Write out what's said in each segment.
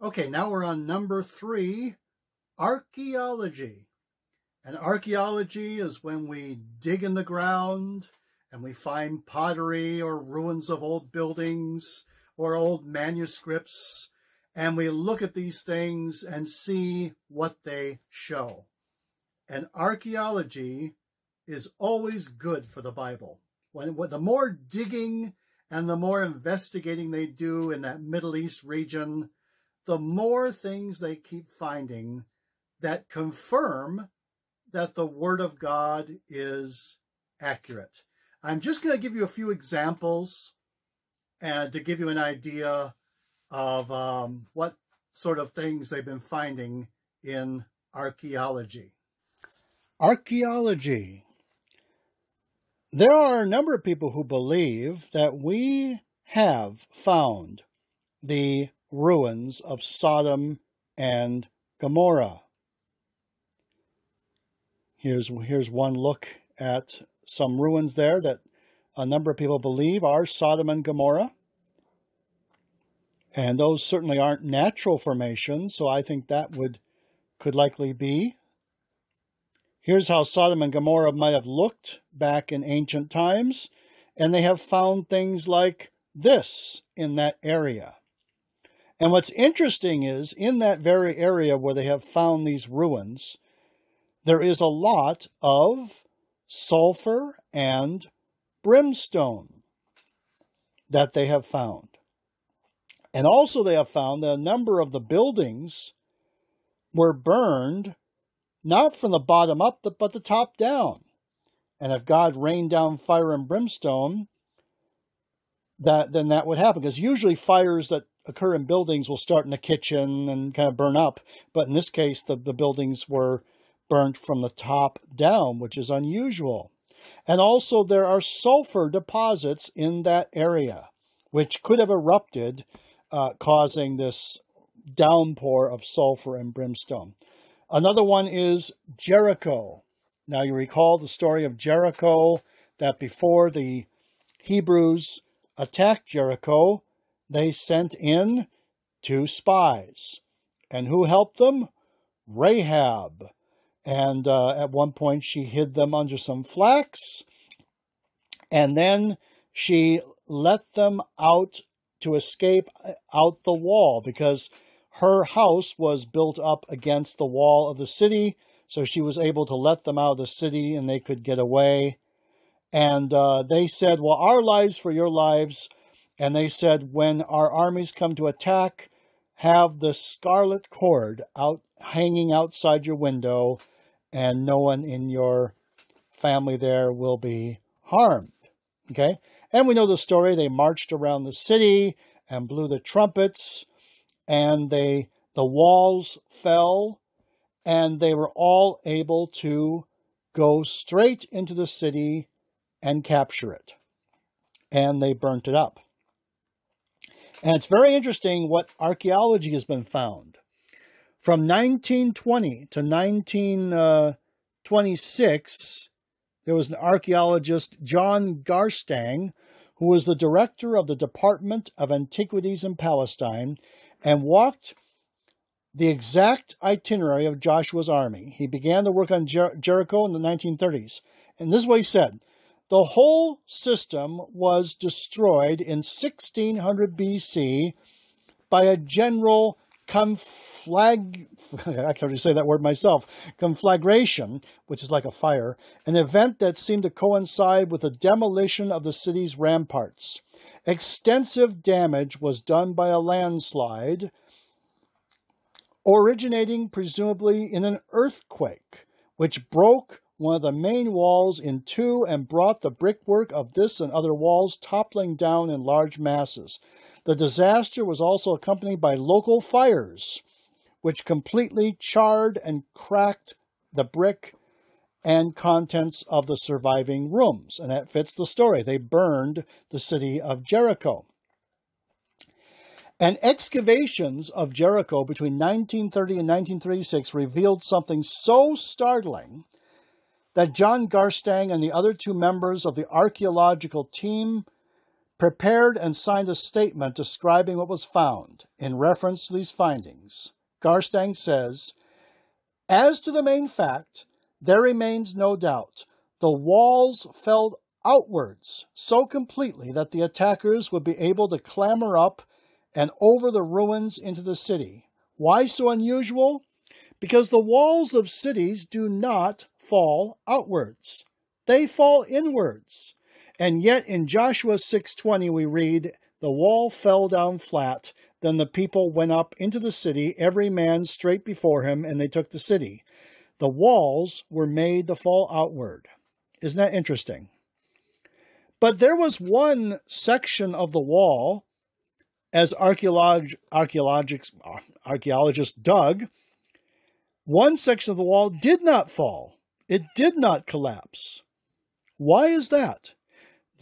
Okay, now we're on number 3, archaeology. And archaeology is when we dig in the ground and we find pottery or ruins of old buildings or old manuscripts, and we look at these things and see what they show. And archaeology is always good for the Bible. The more digging and the more investigating they do in that Middle East region, the more things they keep finding that confirm that the Word of God is accurate. I'm just going to give you a few examples and to give you an idea of what sort of things they've been finding in archaeology. Archaeology. There are a number of people who believe that we have found the ruins of Sodom and Gomorrah. Here's one look at some ruins there that a number of people believe are Sodom and Gomorrah. And those certainly aren't natural formations, so I think that could likely be. Here's how Sodom and Gomorrah might have looked back in ancient times, and they have found things like this in that area. And what's interesting is, in that very area where they have found these ruins, there is a lot of sulfur and brimstone that they have found. And also they have found that a number of the buildings were burned not from the bottom up, but the top down. And if God rained down fire and brimstone, then that would happen. Because usually fires that occur in buildings will start in the kitchen and kind of burn up. But in this case, the buildings were burnt from the top down, which is unusual. And also there are sulfur deposits in that area, which could have erupted, causing this downpour of sulfur and brimstone. Another one is Jericho. Now you recall the story of Jericho, that before the Hebrews attacked Jericho, they sent in 2 spies. And who helped them? Rahab. And at one point she hid them under some flax, and then she let them out to escape out the wall, because her house was built up against the wall of the city, so she was able to let them out of the city and they could get away. And they said, well, our lives for your lives. And they said, when our armies come to attack, have the scarlet cord hanging outside your window, and no one in your family there will be harmed. Okay? And we know the story. They marched around the city and blew the trumpets, and the walls fell, and they were all able to go straight into the city and capture it. And they burnt it up. And it's very interesting what archaeology has been found. From 1920 to 1926, there was an archaeologist, John Garstang, who was the director of the Department of Antiquities in Palestine, and walked the exact itinerary of Joshua's army. He began to work on Jericho in the 1930s. And this is what he said. The whole system was destroyed in 1600 BC by a general I can't really say that word myself, conflagration, which is like a fire, an event that seemed to coincide with the demolition of the city's ramparts. Extensive damage was done by a landslide, originating presumably in an earthquake, which broke one of the main walls in 2 and brought the brickwork of this and other walls toppling down in large masses. The disaster was also accompanied by local fires, which completely charred and cracked the brick and contents of the surviving rooms. And that fits the story. They burned the city of Jericho. And excavations of Jericho between 1930 and 1936 revealed something so startling that John Garstang and the other 2 members of the archaeological team prepared and signed a statement describing what was found. In reference to these findings, Garstang says, "As to the main fact, there remains no doubt. The walls fell outwards so completely that the attackers would be able to clamber up and over the ruins into the city. Why so unusual? Because the walls of cities do not fall outwards. They fall inwards. And yet in Joshua 6:20 we read, the wall fell down flat. Then the people went up into the city, every man straight before him, and they took the city. The walls were made to fall outward." Isn't that interesting? But there was one section of the wall, as archaeologists dug, one section of the wall did not fall. It did not collapse. Why is that?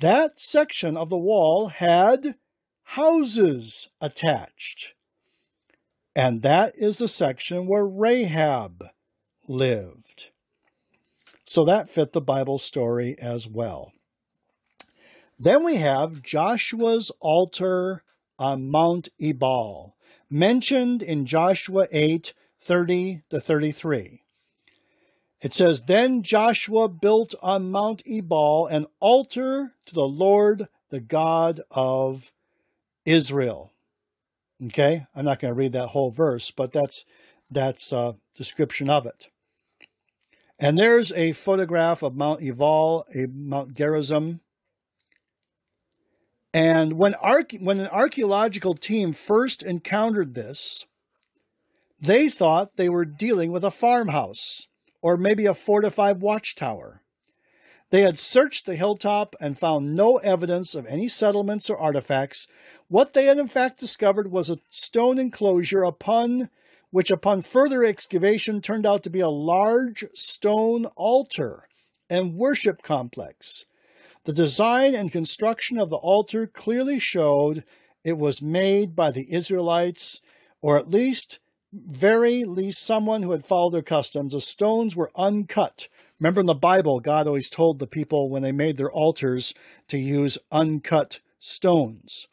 That section of the wall had houses attached. And that is the section where Rahab lived. So that fit the Bible story as well. Then we have Joshua's altar on Mount Ebal, mentioned in Joshua 8:30-33. It says, "Then Joshua built on Mount Ebal an altar to the Lord, the God of Israel." Okay, I'm not going to read that whole verse, but that's a description of it. And there's a photograph of Mount Ebal, Mount Gerizim. And when an archaeological team first encountered this, they thought they were dealing with a farmhouse or maybe a fortified watchtower. They had searched the hilltop and found no evidence of any settlements or artifacts. What they had in fact discovered was a stone enclosure which upon further excavation turned out to be a large stone altar and worship complex. The design and construction of the altar clearly showed it was made by the Israelites, or at least someone who had followed their customs. The stones were uncut. Remember in the Bible, God always told the people when they made their altars to use uncut stones.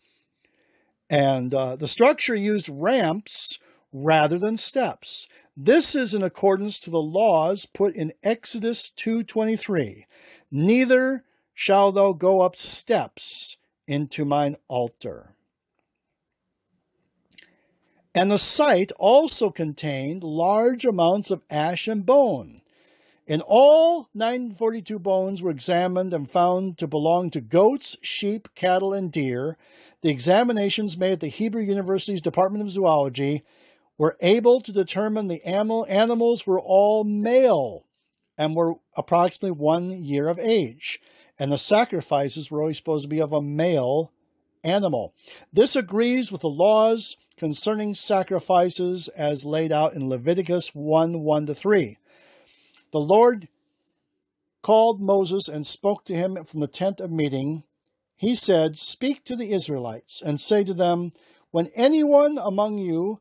And the structure used ramps rather than steps. This is in accordance to the laws put in Exodus 2:23. "Neither shall thou go up steps into mine altar." And the site also contained large amounts of ash and bone. In all, 942 bones were examined and found to belong to goats, sheep, cattle, and deer. The examinations made at the Hebrew University's Department of Zoology were able to determine the animals were all male and were approximately 1 year of age. And the sacrifices were always supposed to be of a male animal. This agrees with the laws concerning sacrifices as laid out in Leviticus 1:1-3. The Lord called Moses and spoke to him from the tent of meeting. He said, "Speak to the Israelites and say to them, when anyone among you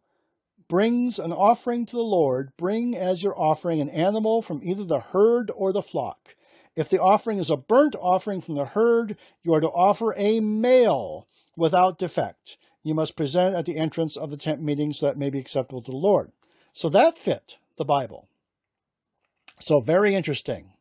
brings an offering to the Lord, bring as your offering an animal from either the herd or the flock. If the offering is a burnt offering from the herd, you are to offer a male without defect. You must present it at the entrance of the tent meeting so that it may be acceptable to the Lord." So that fit the Bible. So very interesting.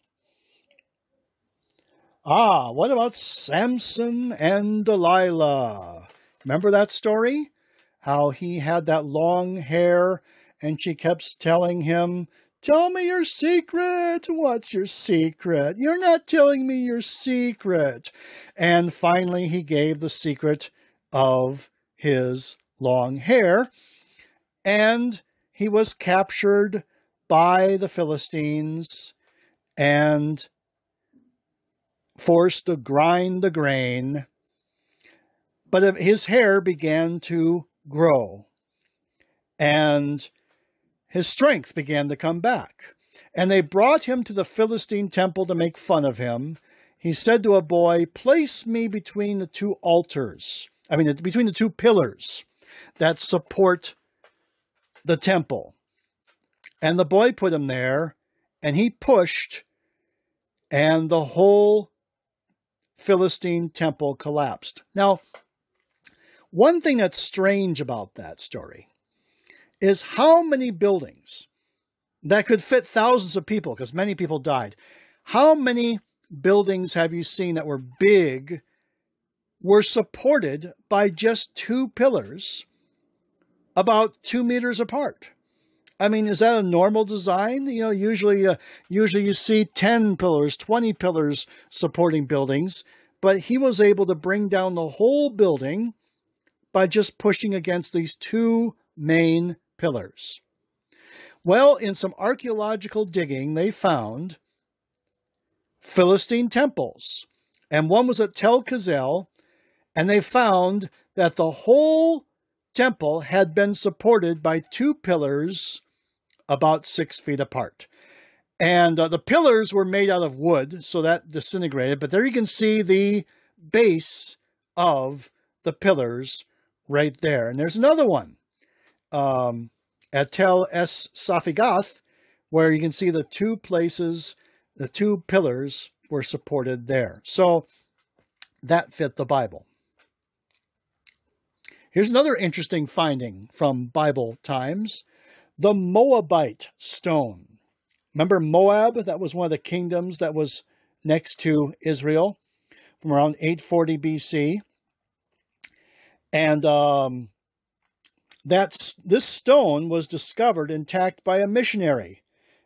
What about Samson and Delilah? Remember that story? How he had that long hair and she kept telling him, "Tell me your secret. What's your secret? You're not telling me your secret." And finally he gave the secret of his long hair, and he was captured by the Philistines and forced to grind the grain. But his hair began to grow, and his strength began to come back. And they brought him to the Philistine temple to make fun of him. He said to a boy, "Place me between the two between the two pillars that support the temple." And the boy put him there, and he pushed, and the whole Philistine temple collapsed. Now, one thing that's strange about that story is how many buildings that could fit thousands of people, because many people died. How many buildings have you seen that were big, were supported by just 2 pillars about 2 meters apart? I mean, is that a normal design? You know, usually you see 10 pillars, 20 pillars supporting buildings, but he was able to bring down the whole building by just pushing against these 2 main pillars. Well, in some archaeological digging, they found Philistine temples, and one was at Tel Kazel, and they found that the whole temple had been supported by 2 pillars about 6 feet apart. And the pillars were made out of wood, so that disintegrated. But there you can see the base of the pillars right there. And there's another one at Tel Es Safigath, where you can see the 2 places, the 2 pillars were supported there. So that fit the Bible. Here's another interesting finding from Bible times. The Moabite stone. Remember Moab? That was one of the kingdoms that was next to Israel from around 840 BC. And this stone was discovered intact by a missionary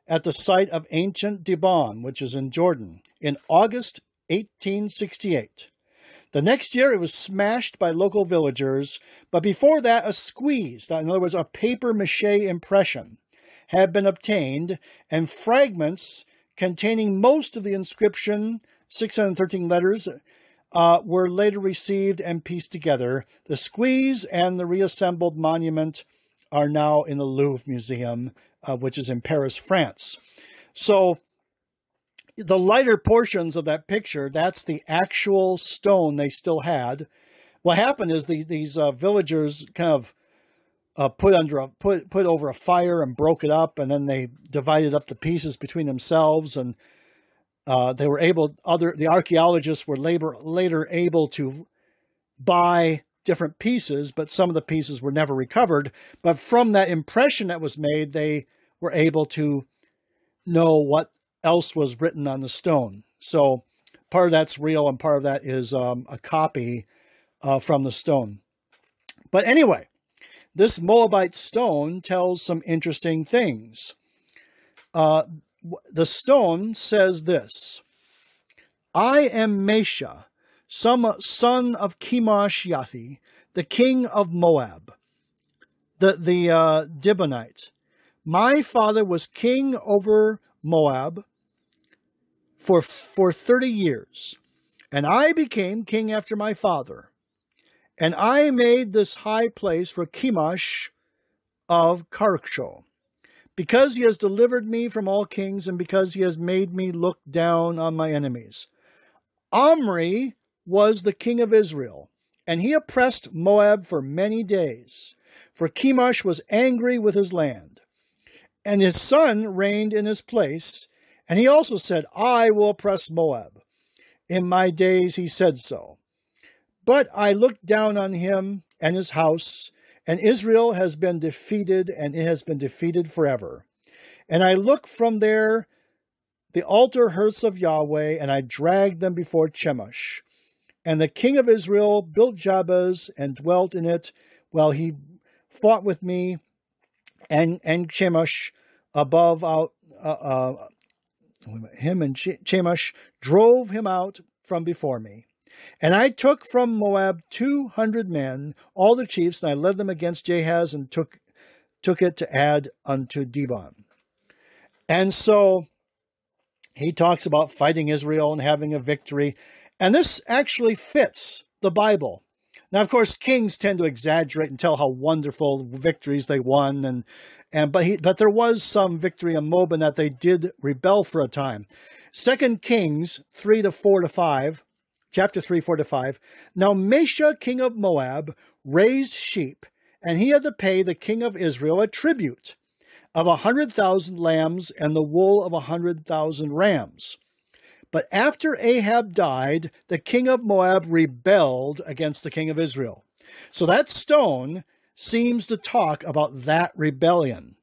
at the site of ancient Dibon, which is in Jordan, in August 1868. The next year, it was smashed by local villagers, but before that, a squeeze, in other words, a papier-mâché impression, had been obtained, and fragments containing most of the inscription, 613 letters, were later received and pieced together. The squeeze and the reassembled monument are now in the Louvre Museum, which is in Paris, France. So the lighter portions of that picture, that's the actual stone they still had. What happened is these villagers kind of put over a fire and broke it up, and then they divided up the pieces between themselves, and they were able. The archaeologists were later able to buy different pieces, but some of the pieces were never recovered. But from that impression that was made, they were able to know what else was written on the stone. So part of that's real, and part of that is a copy from the stone. But anyway, this Moabite stone tells some interesting things. The stone says this: I am Mesha, son of Chemosh Yathi, the king of Moab, the Dibonite. My father was king over Moab for 30 years, and I became king after my father. And I made this high place for Chemosh of Karcho, because he has delivered me from all kings, and because he has made me look down on my enemies. Omri was the king of Israel, and he oppressed Moab for many days, for Chemosh was angry with his land. And his son reigned in his place, and he also said, I will oppress Moab. In my days he said so. But I looked down on him and his house, and Israel has been defeated, and it has been defeated forever. And I looked from there the altar hearths of Yahweh, and I dragged them before Chemosh. And the king of Israel built Jabez and dwelt in it, while he fought with me, and Chemosh above out him, and Chemosh drove him out from before me. And I took from Moab 200 men, all the chiefs, and I led them against Jahaz, and took it to add unto Dibon. And so he talks about fighting Israel and having a victory. And this actually fits the Bible. Now, of course, kings tend to exaggerate and tell how wonderful victories they won, but there was some victory in Moab, and that they did rebel for a time. 2 Kings 3:4-5. Chapter 3:4-5. Now Mesha, king of Moab, raised sheep, and he had to pay the king of Israel a tribute of 100,000 lambs and the wool of 100,000 rams. But after Ahab died, the king of Moab rebelled against the king of Israel. So that stone seems to talk about that rebellion.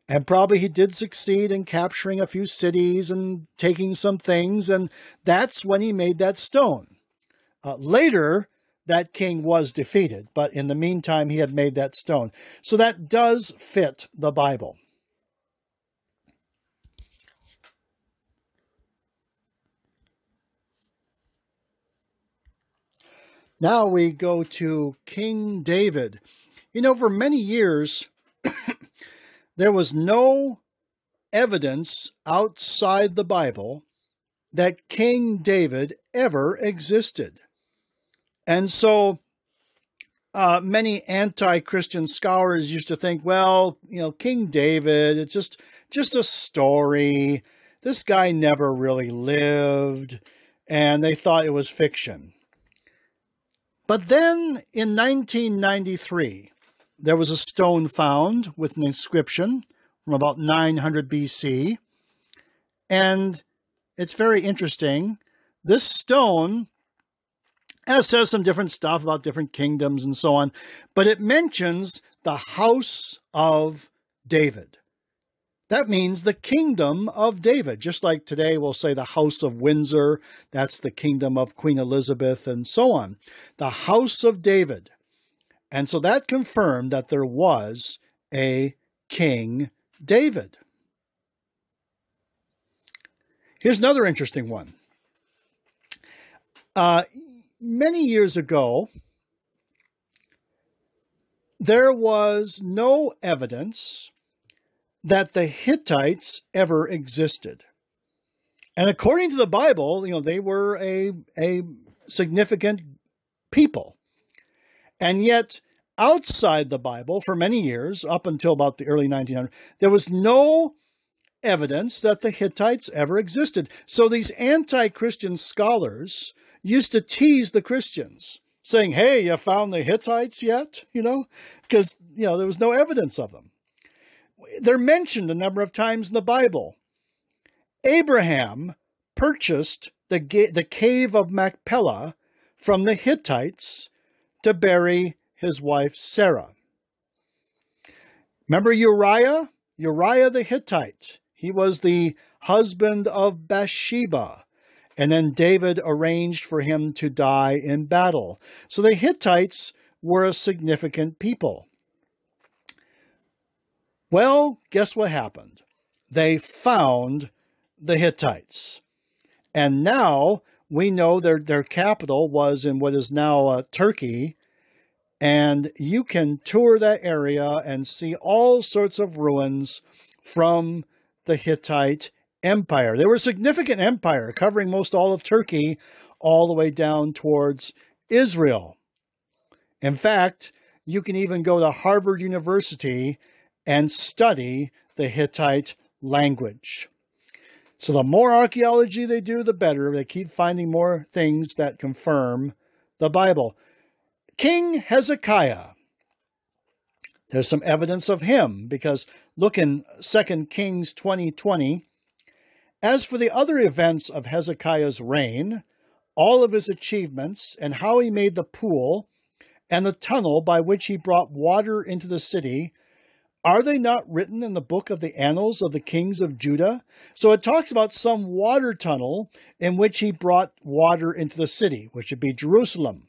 And probably he did succeed in capturing a few cities and taking some things, and that's when he made that stone. Later, that king was defeated, but in the meantime, he had made that stone. So that does fit the Bible. Now we go to King David. You know, for many years, there was no evidence outside the Bible that King David ever existed. And so many anti-Christian scholars used to think, well, you know, King David, it's just a story. This guy never really lived, and they thought it was fiction. But then in 1993, there was a stone found with an inscription from about 900 BC. And it's very interesting. This stone says some different stuff about different kingdoms and so on, but it mentions the house of David. That means the kingdom of David. Just like today we'll say the house of Windsor, that's the kingdom of Queen Elizabeth and so on. The house of David. And so that confirmed that there was a King David. Here's another interesting one. Many years ago, there was no evidence that the Hittites ever existed. And according to the Bible, you know, they were a significant people. And yet, outside the Bible, for many years, up until about the early 1900s, there was no evidence that the Hittites ever existed. So these anti-Christian scholars used to tease the Christians, saying, hey, you found the Hittites yet? You know, because, you know, there was no evidence of them. They're mentioned a number of times in the Bible. Abraham purchased the cave of Machpelah from the Hittites to bury his wife Sarah. Remember Uriah? Uriah the Hittite. He was the husband of Bathsheba. And then David arranged for him to die in battle. So the Hittites were a significant people. Well, guess what happened? They found the Hittites. And now we know their capital was in what is now Turkey. And you can tour that area and see all sorts of ruins from the Hittite Empire. They were a significant empire covering most all of Turkey all the way down towards Israel. In fact, you can even go to Harvard University and study the Hittite language. So the more archaeology they do, the better. They keep finding more things that confirm the Bible. King Hezekiah. There's some evidence of him because look in 2 Kings 20:20. As for the other events of Hezekiah's reign, all of his achievements and how he made the pool and the tunnel by which he brought water into the city, are they not written in the book of the annals of the kings of Judah? So it talks about some water tunnel in which he brought water into the city, which would be Jerusalem.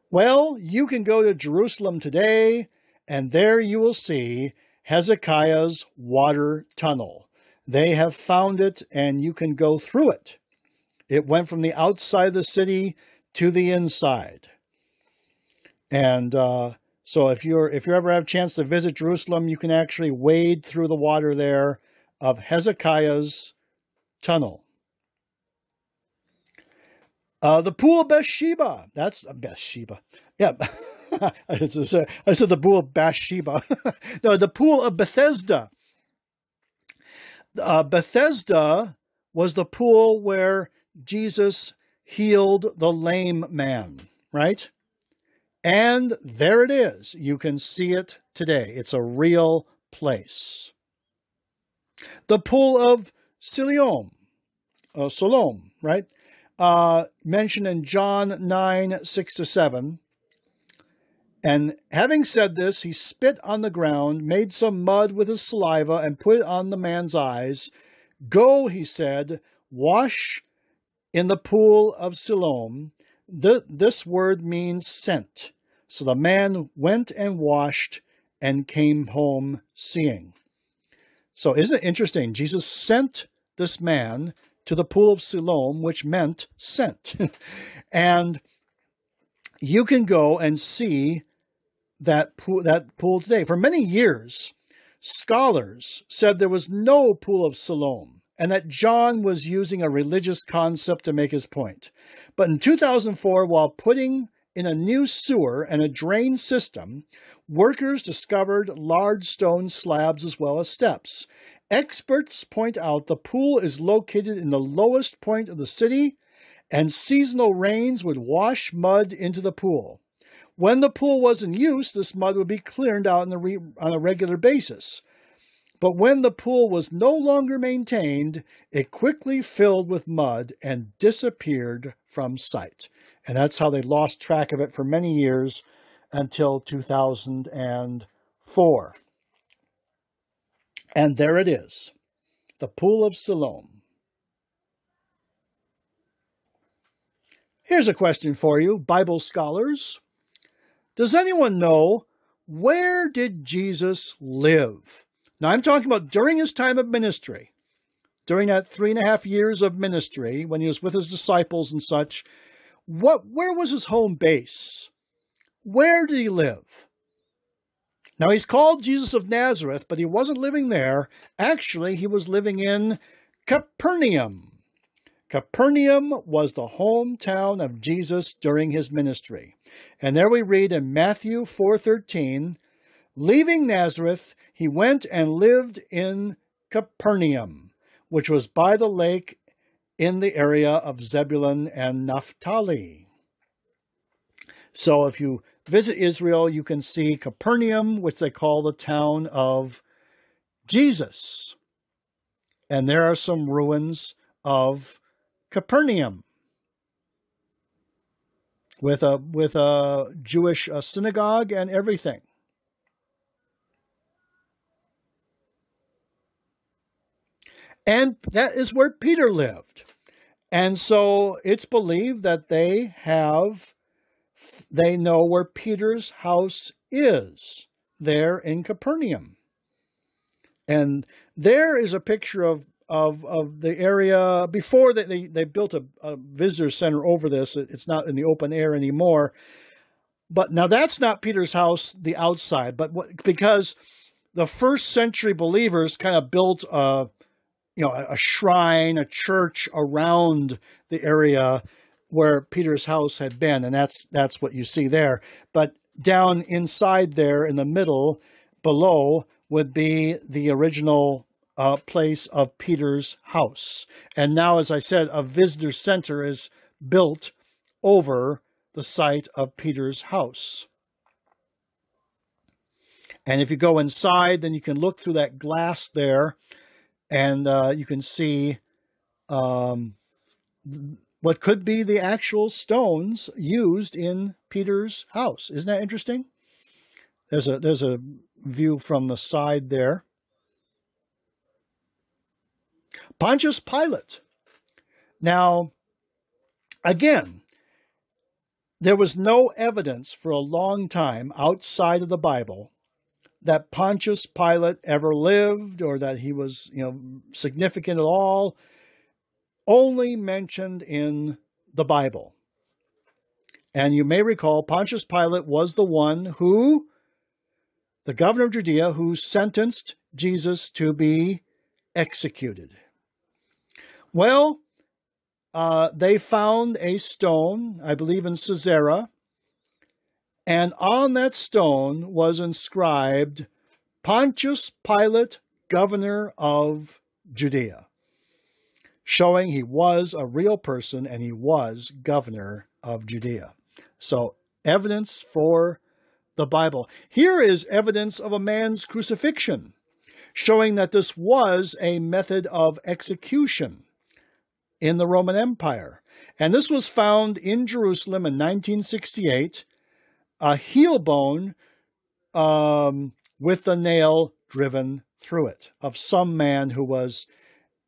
Well, you can go to Jerusalem today, and there you will see Hezekiah's water tunnel. They have found it, and you can go through it. It went from the outside of the city to the inside. And so if you ever have a chance to visit Jerusalem, you can actually wade through the water there of Hezekiah's tunnel. The pool of Bathsheba. That's Bathsheba. Yeah. I said the pool of Bathsheba. No, the pool of Bethesda. Bethesda was the pool where Jesus healed the lame man, right? And there it is. You can see it today. It's a real place. The pool of Siloam. Siloam, right? Mentioned in John 9:6-7. And having said this, he spit on the ground, made some mud with his saliva, and put it on the man's eyes. Go, he said, wash in the pool of Siloam. This word means sent. So the man went and washed and came home seeing. So isn't it interesting? Jesus sent this man to the pool of Siloam, which meant sent. And you can go and see that pool today. For many years, scholars said there was no pool of Siloam and that John was using a religious concept to make his point. But in 2004, while putting in a new sewer and a drain system, workers discovered large stone slabs as well as steps. Experts point out the pool is located in the lowest point of the city, and seasonal rains would wash mud into the pool. When the pool was in use, this mud would be cleared out on a regular basis. But when the pool was no longer maintained, it quickly filled with mud and disappeared from sight. And that's how they lost track of it for many years until 2004. And there it is, the pool of Siloam. Here's a question for you, Bible scholars. Does anyone know, where did Jesus live? Now, I'm talking about during his time of ministry, during that 3.5 years of ministry, when he was with his disciples and such. Where was his home base? Where did he live? Now, he's called Jesus of Nazareth, but he wasn't living there. Actually, he was living in Capernaum. Capernaum was the hometown of Jesus during his ministry. And there we read in Matthew 4:13, leaving Nazareth, he went and lived in Capernaum, which was by the lake in the area of Zebulun and Naphtali. So if you visit Israel, you can see Capernaum, which they call the town of Jesus. And there are some ruins of Capernaum with a Jewish synagogue and everything. And that is where Peter lived. And so it's believed that they know where Peter's house is, there in Capernaum. And there is a picture of the area before they built a visitor center over this. It's not in the open air anymore. But now that's not Peter's house, the outside, but because the first century believers kind of built a shrine, a church around the area where Peter's house had been, and that's what you see there. But down inside there in the middle, below, would be the original place of Peter's house. And now, as I said, a visitor center is built over the site of Peter's house. And if you go inside, then you can look through that glass there, and you can see what could be the actual stones used in Peter's house. Isn't that interesting? There's a view from the side there. Pontius Pilate. Now, again, there was no evidence for a long time outside of the Bible that Pontius Pilate ever lived or that he was, significant at all. Only mentioned in the Bible. And you may recall Pontius Pilate was the one who, the governor of Judea, who sentenced Jesus to be executed. Well, they found a stone, I believe in Caesarea, and on that stone was inscribed, Pontius Pilate, governor of Judea, showing he was a real person and he was governor of Judea. So, evidence for the Bible. Here is evidence of a man's crucifixion, showing that this was a method of execution. in the Roman Empire. And this was found in Jerusalem in 1968, a heel bone with the nail driven through it of some man who was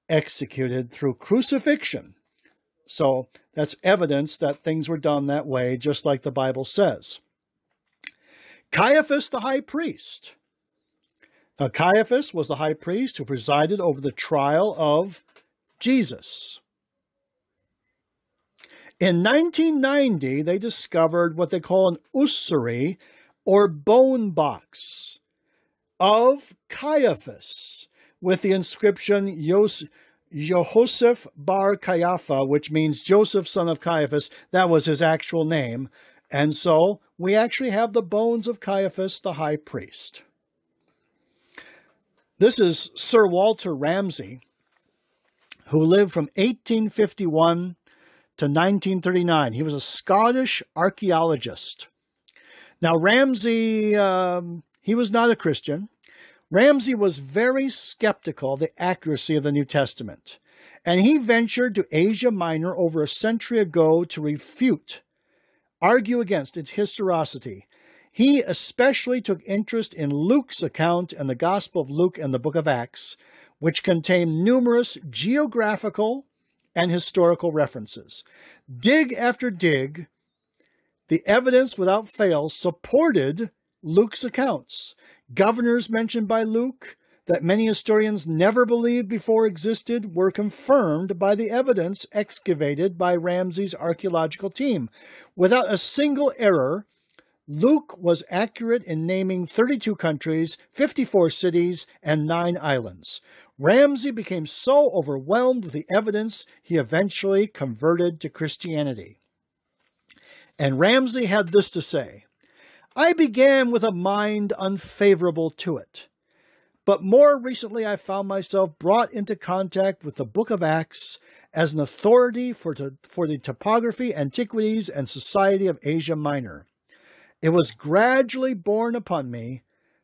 executed through crucifixion. So that's evidence that things were done that way, just like the Bible says. Caiaphas the high priest. Now, Caiaphas was the high priest who presided over the trial of Jesus. In 1990, they discovered what they call an usury, or bone box, of Caiaphas, with the inscription Yehoseph bar Caiapha, which means Joseph, son of Caiaphas. That was his actual name. And so we actually have the bones of Caiaphas, the high priest. This is Sir Walter Ramsay, who lived from 1851 to 1939. He was a Scottish archaeologist. Now, Ramsay, he was not a Christian. Ramsay was very skeptical of the accuracy of the New Testament, and he ventured to Asia Minor over a century ago to refute, argue against its historicity. He especially took interest in Luke's account and the Gospel of Luke and the book of Acts, which contain numerous geographical and historical references. Dig after dig, the evidence without fail supported Luke's accounts. Governors mentioned by Luke that many historians never believed before existed were confirmed by the evidence excavated by Ramsay's archaeological team. Without a single error, Luke was accurate in naming 32 countries, 54 cities, and 9 islands. Ramsay became so overwhelmed with the evidence, he eventually converted to Christianity. And Ramsay had this to say: I began with a mind unfavorable to it, but more recently I found myself brought into contact with the book of Acts as an authority for the topography, antiquities, and society of Asia Minor. It was gradually borne upon me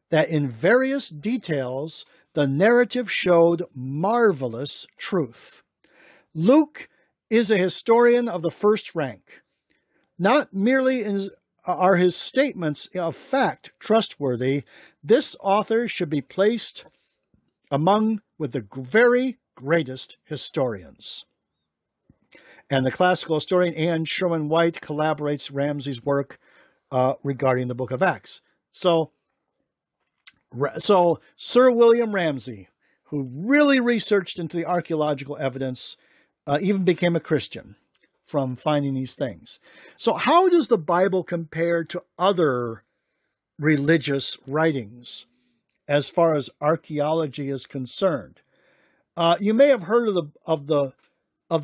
that in various details the narrative showed marvelous truth. Luke is a historian of the first rank. Not merely are his statements of fact trustworthy, this author should be placed among with the very greatest historians. And the classical historian Anne Sherman White collaborates Ramsay's work regarding the book of Acts. So Sir William Ramsay, who really researched into the archaeological evidence, even became a Christian from finding these things. So how does the Bible compare to other religious writings as far as archaeology is concerned? You may have heard of the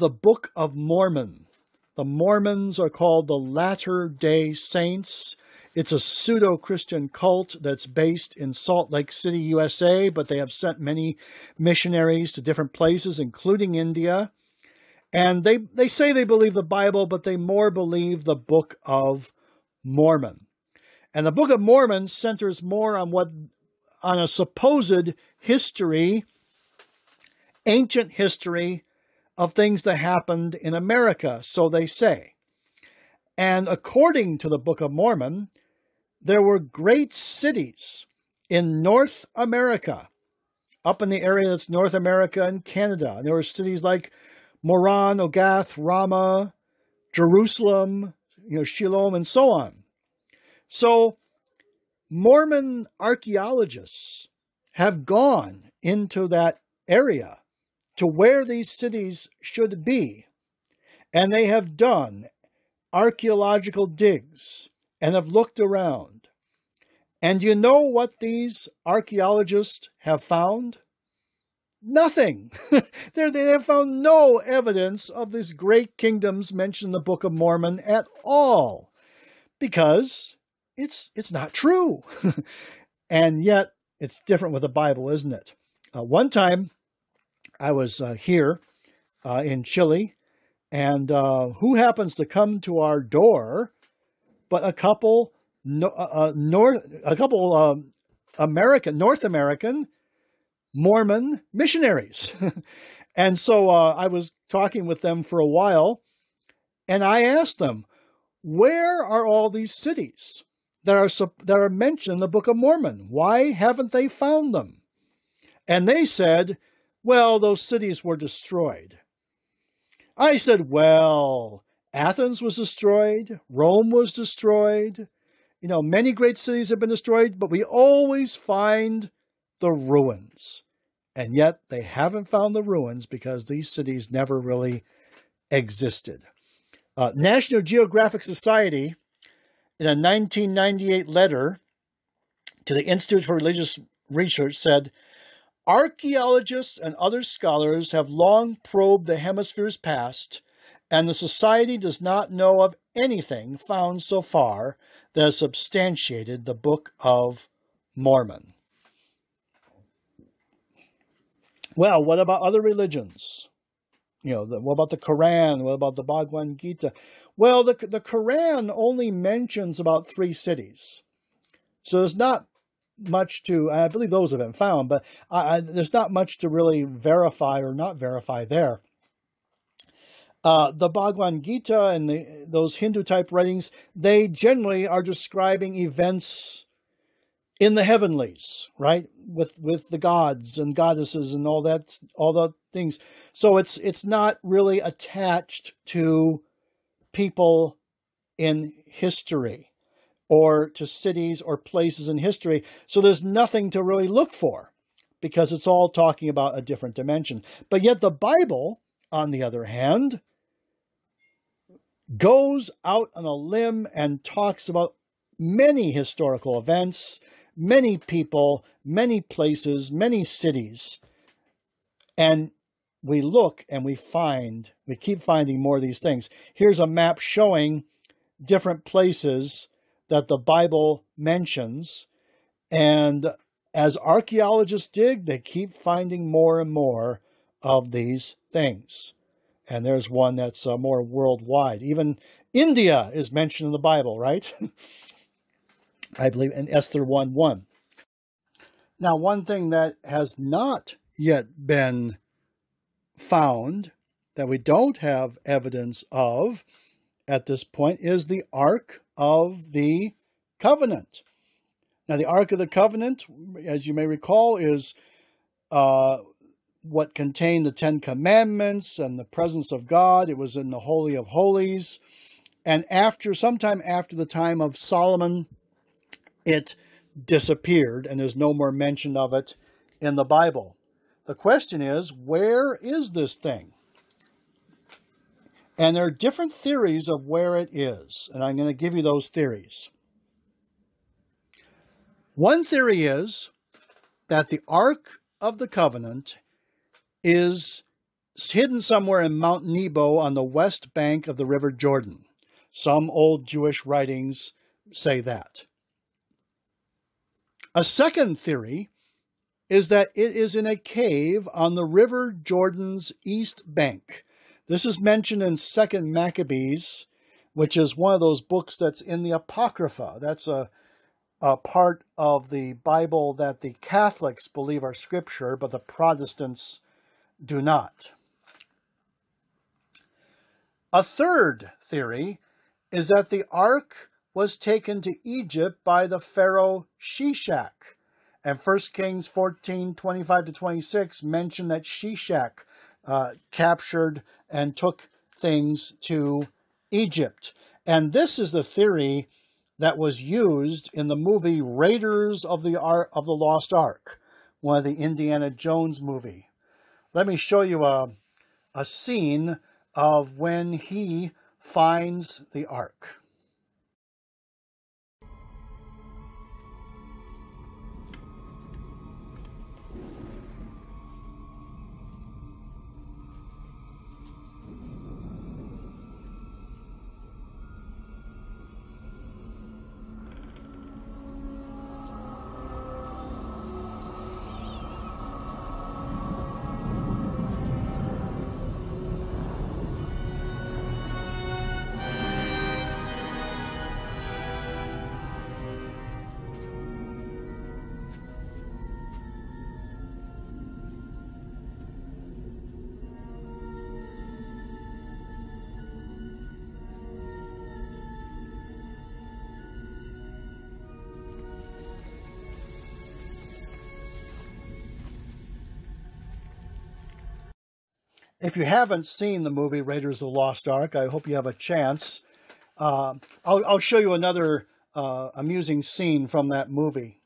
Book of Mormon. The Mormons are called the Latter-day Saints. It's a pseudo-Christian cult that's based in Salt Lake City, USA, but they have sent many missionaries to different places, including India. And they say they believe the Bible, but they more believe the Book of Mormon. And the Book of Mormon centers more on a supposed history, ancient history of things that happened in America, so they say. And according to the Book of Mormon, there were great cities in North America, up in the area that's North America and Canada. And there were cities like Moran, Ogath, Ramah, Jerusalem, Shalom, and so on. So Mormon archaeologists have gone into that area to where these cities should be, and they have done archaeological digs and have looked around. And you know what these archaeologists have found? Nothing. They have found no evidence of these great kingdoms mentioned in the Book of Mormon at all, because it's not true. And yet it's different with the Bible, isn't it? One time I was here in Chile, and who happens to come to our door but a couple North American Mormon missionaries. And so I was talking with them for a while, and I asked them, where are all these cities that are mentioned in the Book of Mormon? Why haven't they found them? And they said, well, those cities were destroyed. I said, well, Athens was destroyed, Rome was destroyed, many great cities have been destroyed, but we always find the ruins. And yet they haven't found the ruins because these cities never really existed. National Geographic Society, in a 1998 letter to the Institute for Religious Research, said, archaeologists and other scholars have long probed the hemisphere's past, and the Society does not know of anything found so far that has substantiated the Book of Mormon. Well, what about other religions? What about the Quran? What about the Bhagavad Gita? Well, the Quran only mentions about 3 cities. So there's not much to, I believe those have been found, but there's not much to really verify or not verify there. The Bhagavad Gita and those Hindu-type writings, they generally are describing events in the heavenlies, right? With the gods and goddesses and all the things. So it's not really attached to people in history or to cities or places in history. So there's nothing to really look for because it's all talking about a different dimension. But yet the Bible, on the other hand, goes out on a limb and talks about many historical events, many people, many places, many cities. And we look and we keep finding more of these things. Here's a map showing different places that the Bible mentions. And as archaeologists dig, they keep finding more and more of these things. And there's one that's more worldwide. Even India is mentioned in the Bible, right? I believe in Esther 1:1. Now, one thing that has not yet been found, that we don't have evidence of at this point, is the Ark of the Covenant. Now, the Ark of the Covenant, as you may recall, is what contained the 10 Commandments and the presence of God. It was in the Holy of Holies. And sometime after the time of Solomon, it disappeared, and there's no more mention of it in the Bible. The question is, where is this thing? And there are different theories of where it is, and I'm going to give you those theories. One theory is that the Ark of the Covenant is hidden somewhere in Mount Nebo on the west bank of the River Jordan. Some old Jewish writings say that. A second theory is that it is in a cave on the River Jordan's east bank. This is mentioned in 2 Maccabees, which is one of those books that's in the Apocrypha. That's a part of the Bible that the Catholics believe are scripture, but the Protestants do not. A third theory is that the ark was taken to Egypt by the pharaoh Shishak. And 1 Kings 14:25-26 mention that Shishak captured and took things to Egypt. And this is the theory that was used in the movie Raiders of the Lost Ark, one of the Indiana Jones movie. Let me show you a scene of when he finds the ark. If you haven't seen the movie Raiders of the Lost Ark, I hope you have a chance. I'll show you another amusing scene from that movie.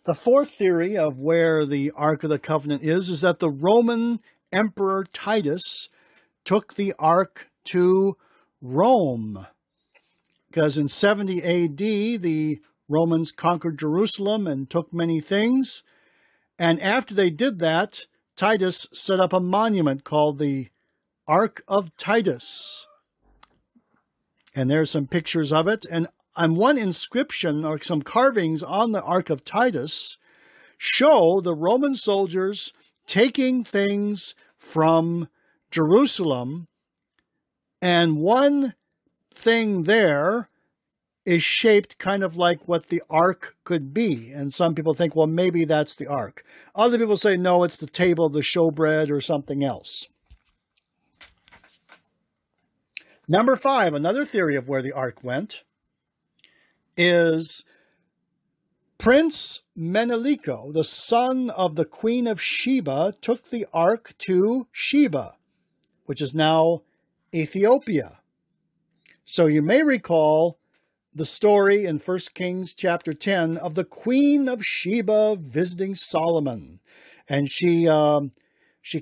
The fourth theory of where the Ark of the Covenant is that the Roman Emperor Titus took the Ark to Rome. Because in 70 AD, the Romans conquered Jerusalem and took many things. And after they did that, Titus set up a monument called the Ark of Titus. And there's some pictures of it. And on one inscription, or some carvings on the Ark of Titus, show the Roman soldiers taking things from Jerusalem. And one thing there is shaped kind of like what the Ark could be. And some people think, well, maybe that's the Ark. Other people say, no, it's the table of the showbread or something else. Number 5, another theory of where the Ark went, is Prince Meneliko, the son of the Queen of Sheba, took the Ark to Sheba, which is now Ethiopia. So you may recall the story in 1 Kings chapter 10 of the Queen of Sheba visiting Solomon. And she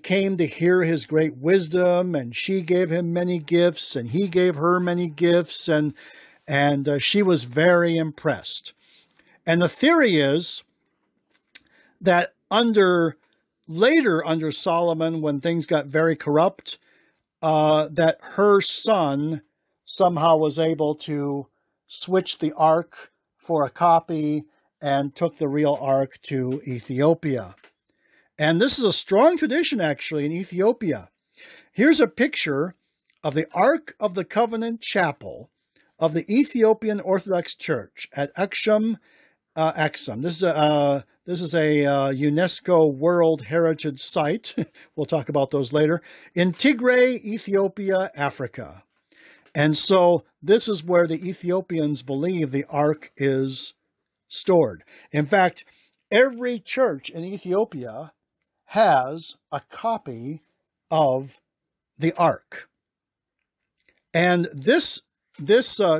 came to hear his great wisdom, and she gave him many gifts, and he gave her many gifts, and she was very impressed. And the theory is that later under Solomon, when things got very corrupt, that her son somehow was able to switch the Ark for a copy and took the real Ark to Ethiopia. And this is a strong tradition, actually, in Ethiopia. Here's a picture of the Ark of the Covenant Chapel of the Ethiopian Orthodox Church at Exum. This is a UNESCO World Heritage Site. We'll talk about those later. In Tigray, Ethiopia, Africa. And so this is where the Ethiopians believe the Ark is stored. In fact, every church in Ethiopia has a copy of the Ark. And this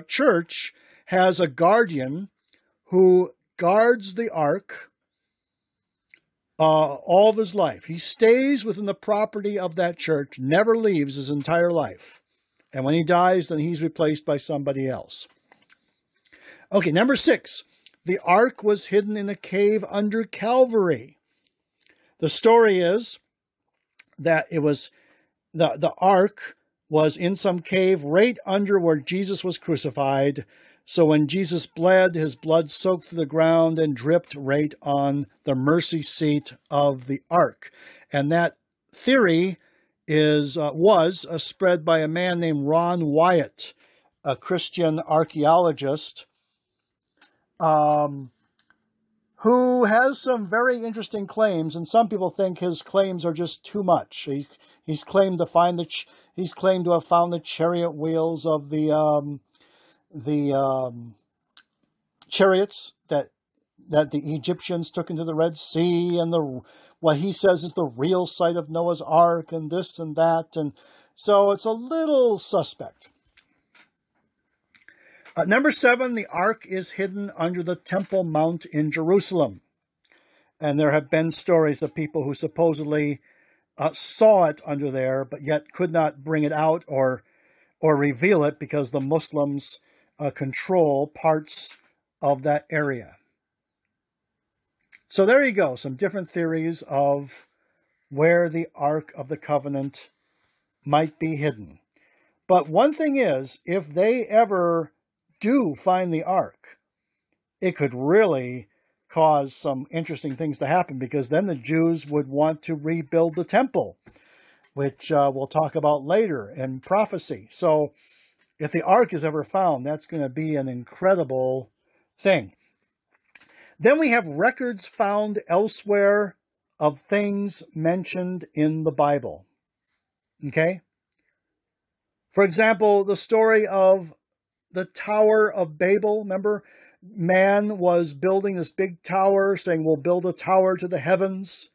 church has a guardian who guards the Ark all of his life. He stays within the property of that church, never leaves his entire life. And when he dies, then he's replaced by somebody else. Okay, number 6. The Ark was hidden in a cave under Calvary. The story is that it was the Ark was in some cave right under where Jesus was crucified. So when Jesus bled, his blood soaked through the ground and dripped right on the mercy seat of the Ark. And that theory was spread by a man named Ron Wyatt, a Christian archaeologist, who has some very interesting claims, and some people think his claims are just too much. He's claimed to have found the chariot wheels of the chariots that the Egyptians took into the Red Sea, and what he says is the real site of Noah's Ark, and this and that, and so it's a little suspect. Number 7, the Ark is hidden under the Temple Mount in Jerusalem. And there have been stories of people who supposedly saw it under there, but yet could not bring it out or reveal it because the Muslims control parts of that area. So there you go, some different theories of where the Ark of the Covenant might be hidden. But one thing is, if they ever do find the Ark, it could really cause some interesting things to happen, because then the Jews would want to rebuild the temple, which we'll talk about later in prophecy. So if the Ark is ever found, that's going to be an incredible thing. Then we have records found elsewhere of things mentioned in the Bible. Okay? For example, the story of the Tower of Babel. Remember, man was building this big tower, saying, we'll build a tower to the heavens.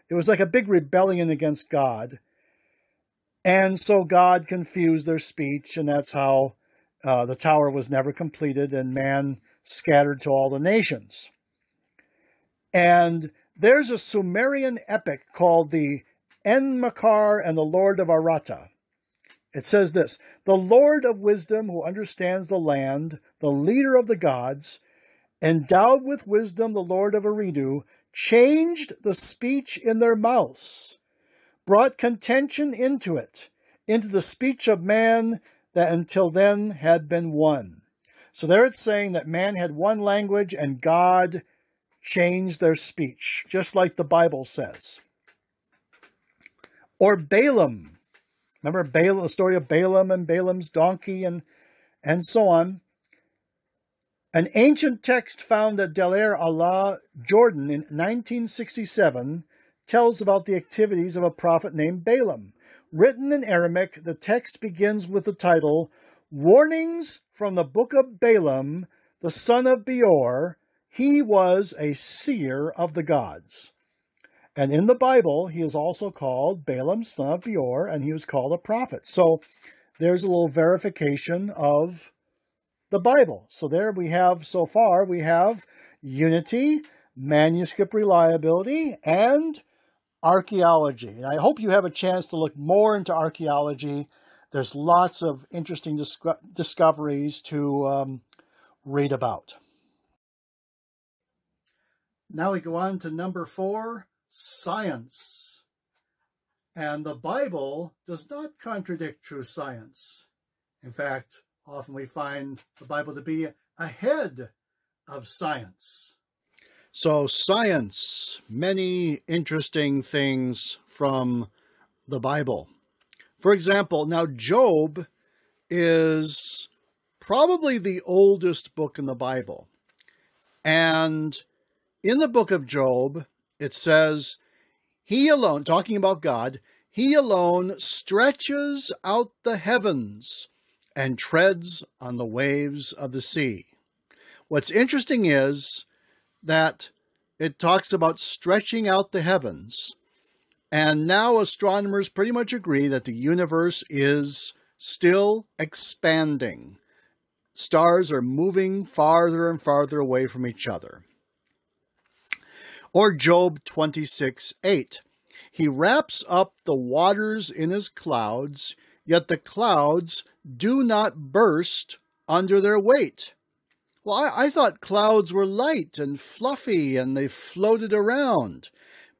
It was like a big rebellion against God. And so God confused their speech, and that's how the tower was never completed, and man scattered to all the nations. And there's a Sumerian epic called the Enmakar and the Lord of Arata. It says this: the Lord of wisdom who understands the land, the leader of the gods, endowed with wisdom, the Lord of Eridu, changed the speech in their mouths, brought contention into it, into the speech of man that until then had been one. So there it's saying that man had one language and God changed their speech, just like the Bible says. Or Balaam. Remember Balaam, the story of Balaam and Balaam's donkey and so on. An ancient text found at Deir Allah, Jordan in 1967 tells about the activities of a prophet named Balaam. Written in Aramaic, the text begins with the title, Warnings from the Book of Balaam, the son of Beor. He was a seer of the gods. And in the Bible, he is also called Balaam, son of Beor, and he was called a prophet. So there's a little verification of the Bible. So there we have, so far, we have unity, manuscript reliability, and archaeology. And I hope you have a chance to look more into archaeology. There's lots of interesting discoveries to read about. Now we go on to number 4, science. And the Bible does not contradict true science. In fact, often we find the Bible to be ahead of science. So science, many interesting things from the Bible. For example, now Job is probably the oldest book in the Bible. And in the book of Job, it says, he alone, talking about God, he alone stretches out the heavens and treads on the waves of the sea. What's interesting is that it talks about stretching out the heavens, and now astronomers pretty much agree that the universe is still expanding. Stars are moving farther and farther away from each other. Or Job 26:8. He wraps up the waters in his clouds, yet the clouds do not burst under their weight. Well, I thought clouds were light and fluffy and they floated around.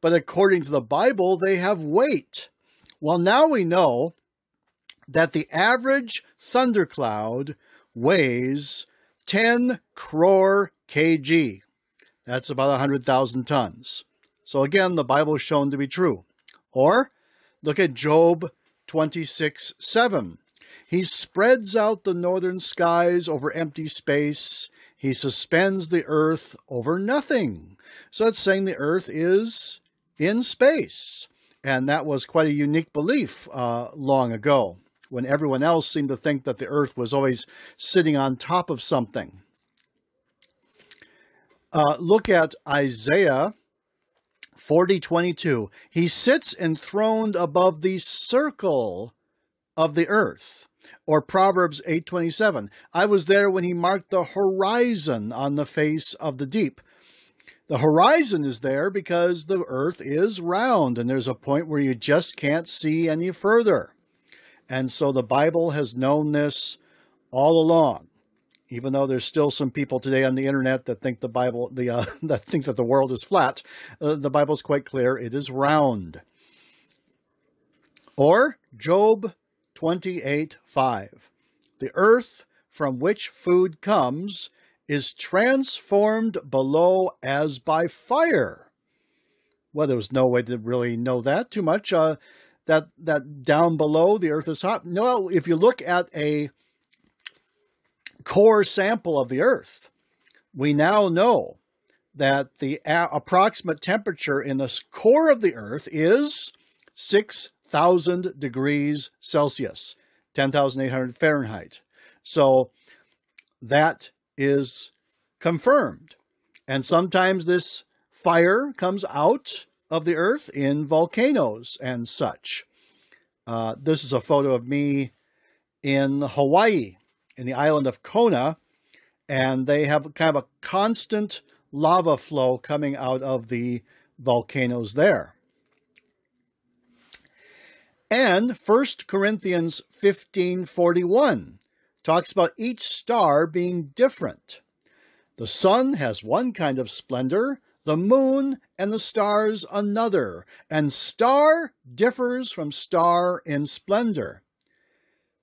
But according to the Bible, they have weight. Well, now we know that the average thundercloud weighs 10 crore kg. That's about 100,000 tons. So again, the Bible is shown to be true. Or look at Job 26:7. He spreads out the northern skies over empty space. He suspends the earth over nothing. So it's saying the earth is in space. And that was quite a unique belief long ago, when everyone else seemed to think that the earth was always sitting on top of something. Look at Isaiah 40:22. He sits enthroned above the circle of the earth. Or Proverbs 8:27. I was there when he marked the horizon on the face of the deep. The horizon is there because the earth is round, and there's a point where you just can't see any further. And so the Bible has known this all along. Even though there's still some people today on the internet that think the Bible, that think that the world is flat, the Bible's quite clear; it is round. Or Job 28:5. The earth from which food comes is transformed below as by fire. Well, there was no way to really know that too much. That down below the earth is hot. No, if you look at a core sample of the earth, we now know that the approximate temperature in the core of the Earth is 6,000 degrees Celsius, 10,800 Fahrenheit. So that is confirmed. And sometimes this fire comes out of the Earth in volcanoes and such. This is a photo of me in Hawaii, in the island of Kona, and they have kind of a constant lava flow coming out of the volcanoes there. And 1 Corinthians 15:41 talks about each star being different. The sun has one kind of splendor, the moon and the stars another, and star differs from star in splendor.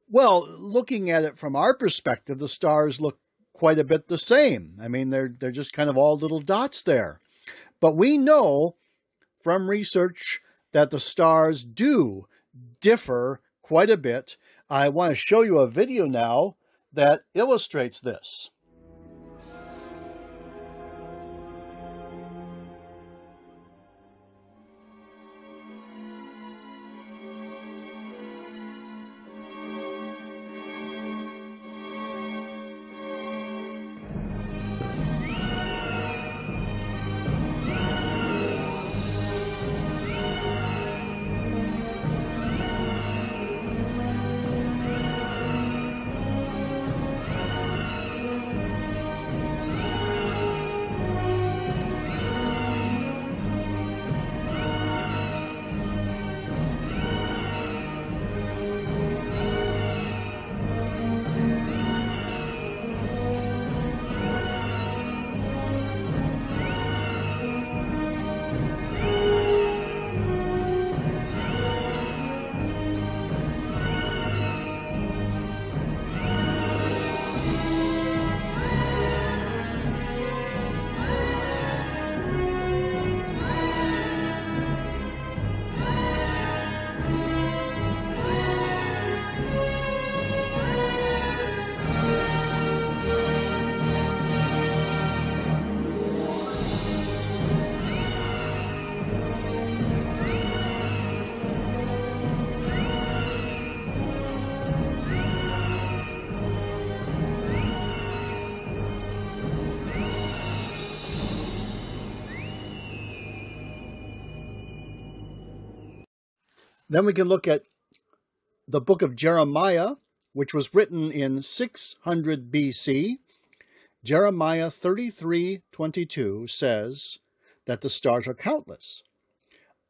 Well, looking at it from our perspective, the stars look quite a bit the same. I mean, they're just kind of all little dots there. But we know from research that the stars do differ quite a bit. I want to show you a video now that illustrates this. Then we can look at the book of Jeremiah, which was written in 600 BC. Jeremiah 33:22 says that the stars are countless.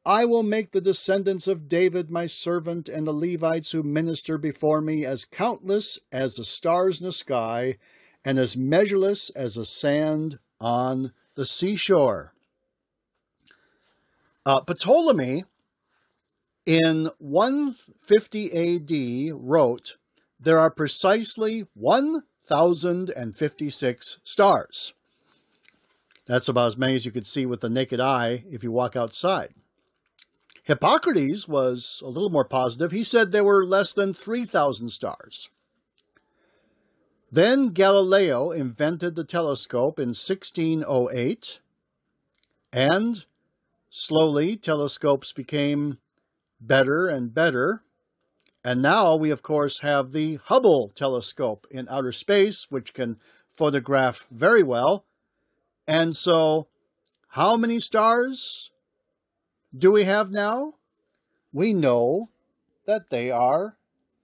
I will make the descendants of David my servant and the Levites who minister before me as countless as the stars in the sky and as measureless as the sand on the seashore. Ptolemy in 150 AD wrote, there are precisely 1,056 stars. That's about as many as you could see with the naked eye if you walk outside. Hippocrates was a little more positive. He said there were less than 3,000 stars. Then Galileo invented the telescope in 1608, and slowly telescopes became better and better. And now we, of course, have the Hubble telescope in outer space, which can photograph very well. And so, how many stars do we have now? We know that they are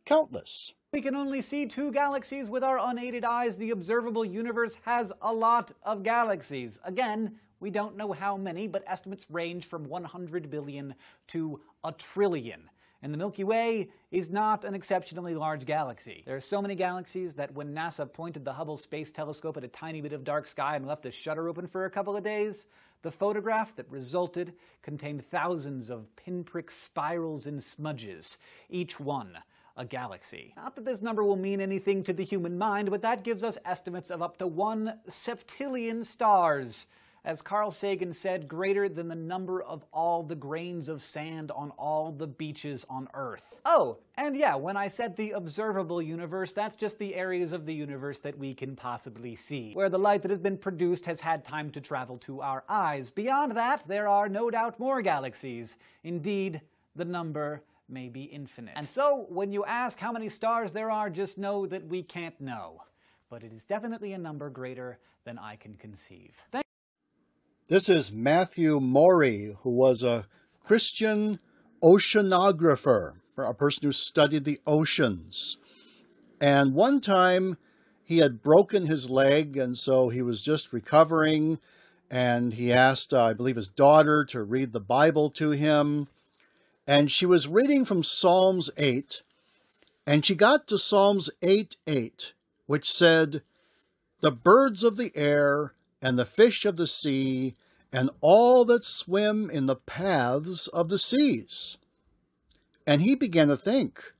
countless. We can only see 2 galaxies with our unaided eyes. The observable universe has a lot of galaxies. Again, we don't know how many, but estimates range from 100 billion to a trillion. And the Milky Way is not an exceptionally large galaxy. There are so many galaxies that when NASA pointed the Hubble Space Telescope at a tiny bit of dark sky and left the shutter open for a couple of days, the photograph that resulted contained thousands of pinprick spirals and smudges, each one a galaxy. Not that this number will mean anything to the human mind, but that gives us estimates of up to 1 septillion stars. as Carl Sagan said, greater than the number of all the grains of sand on all the beaches on Earth. Oh, and yeah, when I said the observable universe, that's just the areas of the universe that we can possibly see, where the light that has been produced has had time to travel to our eyes. Beyond that, there are no doubt more galaxies. Indeed, the number may be infinite. And so, when you ask how many stars there are, just know that we can't know. But it is definitely a number greater than I can conceive. This is Matthew Maury, who was a Christian oceanographer, a person who studied the oceans. And one time he had broken his leg, and so he was just recovering, and he asked, I believe, his daughter to read the Bible to him. And she was reading from Psalms 8, and she got to Psalms 8:8, which said, "The birds of the air and the fish of the sea, and all that swim in the paths of the seas." And he began to think,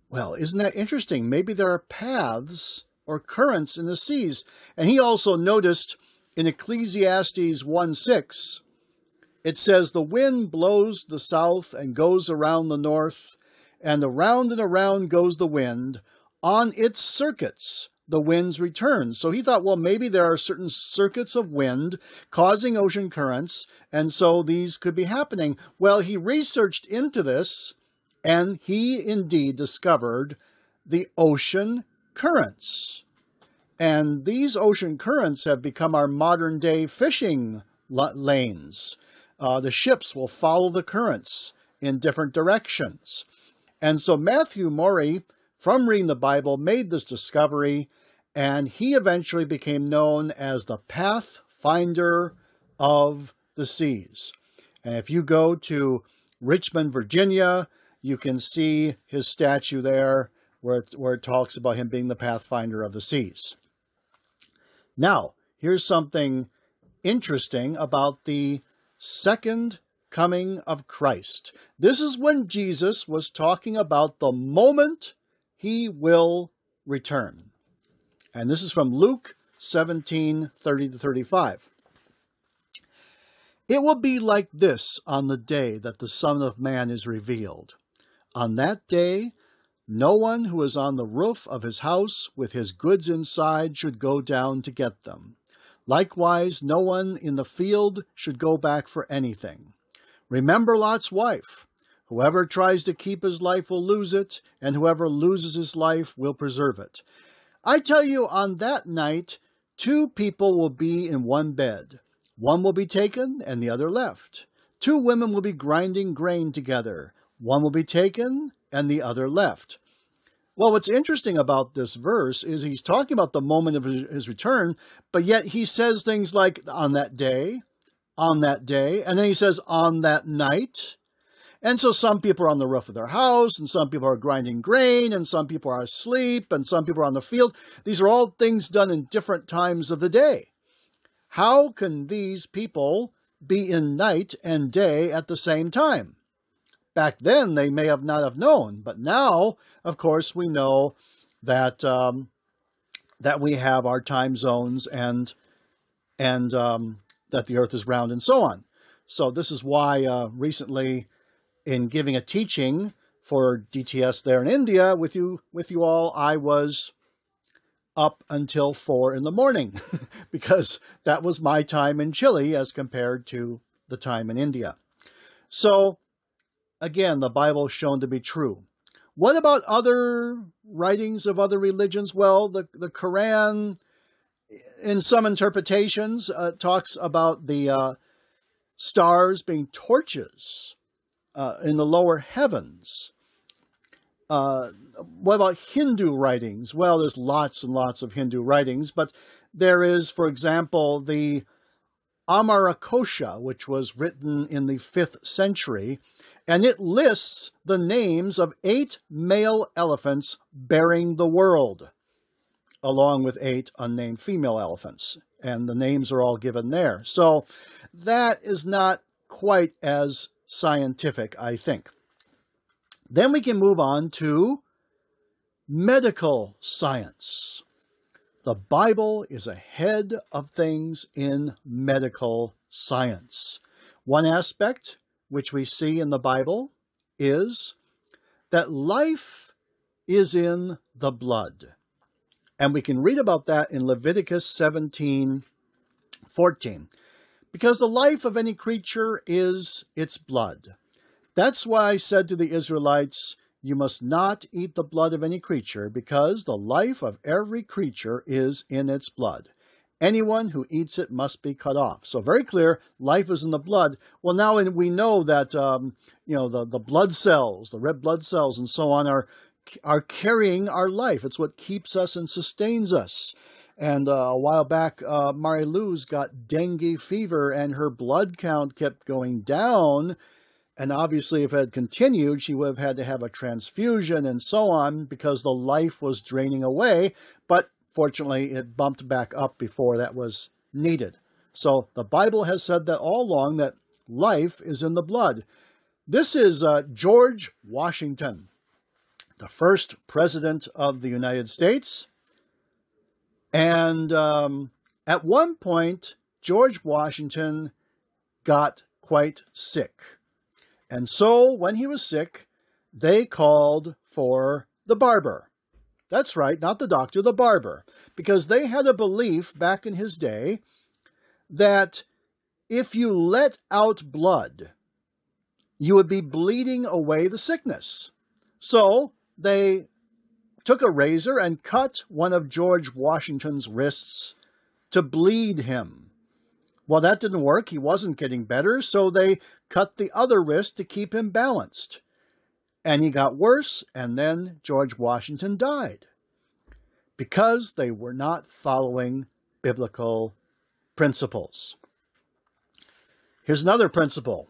well, isn't that interesting? Maybe there are paths or currents in the seas. And he also noticed in Ecclesiastes 1:6, it says, "The wind blows the south and goes around the north, and around goes the wind. On its circuits the winds return." So he thought, well, maybe there are certain circuits of wind causing ocean currents, and so these could be happening. Well, he researched into this, and he indeed discovered the ocean currents. And these ocean currents have become our modern-day fishing lanes. The ships will follow the currents in different directions. And so Matthew Maury, from reading the Bible, made this discovery, and he eventually became known as the Pathfinder of the Seas. And if you go to Richmond, Virginia, you can see his statue there where it talks about him being the Pathfinder of the Seas. Now, here's something interesting about the second coming of Christ. This is when Jesus was talking about the moment he will return. And this is from Luke 17:30-35. "It will be like this on the day that the Son of Man is revealed. On that day, no one who is on the roof of his house with his goods inside should go down to get them. Likewise, no one in the field should go back for anything. Remember Lot's wife. Whoever tries to keep his life will lose it, and whoever loses his life will preserve it. I tell you, on that night, 2 people will be in one bed. One will be taken and the other left. 2 women will be grinding grain together. One will be taken and the other left." Well, what's interesting about this verse is he's talking about the moment of his return, but yet he says things like, on that day, and then he says, on that night. And so some people are on the roof of their house, and some people are grinding grain, and some people are asleep, and some people are on the field. These are all things done in different times of the day. How can these people be in night and day at the same time? Back then, they may have not have known, but now, of course, we know that that we have our time zones and that the Earth is round and so on. So this is why recently, in giving a teaching for DTS there in India with you all, I was up until 4 in the morning because that was my time in Chile as compared to the time in India. So again, the Bible is shown to be true. What about other writings of other religions? Well, the Quran, in some interpretations, talks about the stars being torches in the lower heavens. What about Hindu writings? Well, there's lots and lots of Hindu writings, but there is, for example, the Amarakosha, which was written in the 5th century, and it lists the names of 8 male elephants bearing the world, along with 8 unnamed female elephants. And the names are all given there. So that is not quite as scientific, I think. Then we can move on to medical science. The Bible is ahead of things in medical science. One aspect which we see in the Bible is that life is in the blood. And we can read about that in Leviticus 17:14. Because the life of any creature is its blood. That's why I said to the Israelites, you must not eat the blood of any creature, because the life of every creature is in its blood. Anyone who eats it must be cut off. So very clear, life is in the blood. Well, now we know that the blood cells, the red blood cells and so on are carrying our life. It's what keeps us and sustains us. And a while back, Mary Lou's got dengue fever, and her blood count kept going down. And obviously, if it had continued, she would have had to have a transfusion and so on, because the life was draining away. But fortunately, it bumped back up before that was needed. So the Bible has said that all along, that life is in the blood. This is George Washington, the first president of the United States. And at one point, George Washington got quite sick. And so when he was sick, they called for the barber. That's right, not the doctor, the barber. Because they had a belief back in his day that if you let out blood, you would be bleeding away the sickness. So they took a razor and cut one of George Washington's wrists to bleed him. Well, that didn't work. He wasn't getting better, so they cut the other wrist to keep him balanced. And he got worse, and then George Washington died because they were not following biblical principles. Here's another principle,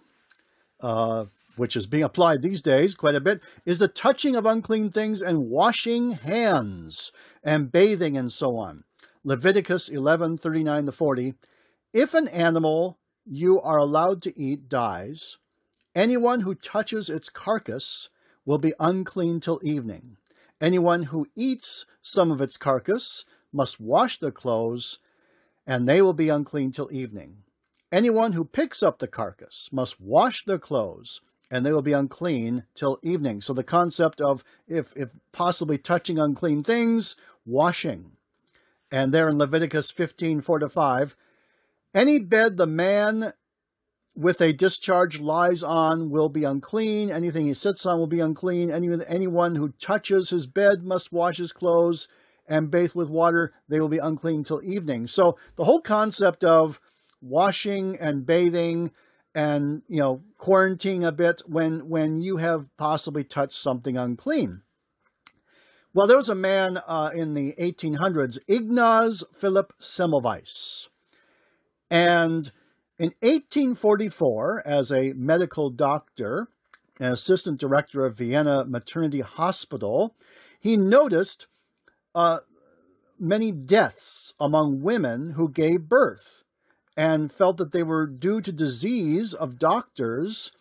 which is being applied these days quite a bit, is the touching of unclean things and washing hands and bathing and so on. Leviticus 11:39-40. If an animal you are allowed to eat dies, anyone who touches its carcass will be unclean till evening. Anyone who eats some of its carcass must wash their clothes, and they will be unclean till evening. Anyone who picks up the carcass must wash their clothes, and they will be unclean till evening. So the concept of, if possibly touching unclean things, washing. And there in Leviticus 15:4-5, any bed the man with a discharge lies on will be unclean. Anything he sits on will be unclean. Anyone who touches his bed must wash his clothes and bathe with water. They will be unclean till evening. So the whole concept of washing and bathing and, quarantining a bit when you have possibly touched something unclean. Well, there was a man in the 1800s, Ignaz Philipp Semmelweis. And in 1844, as a medical doctor and assistant director of Vienna Maternity Hospital, he noticed many deaths among women who gave birth, and felt that they were due to disease of doctors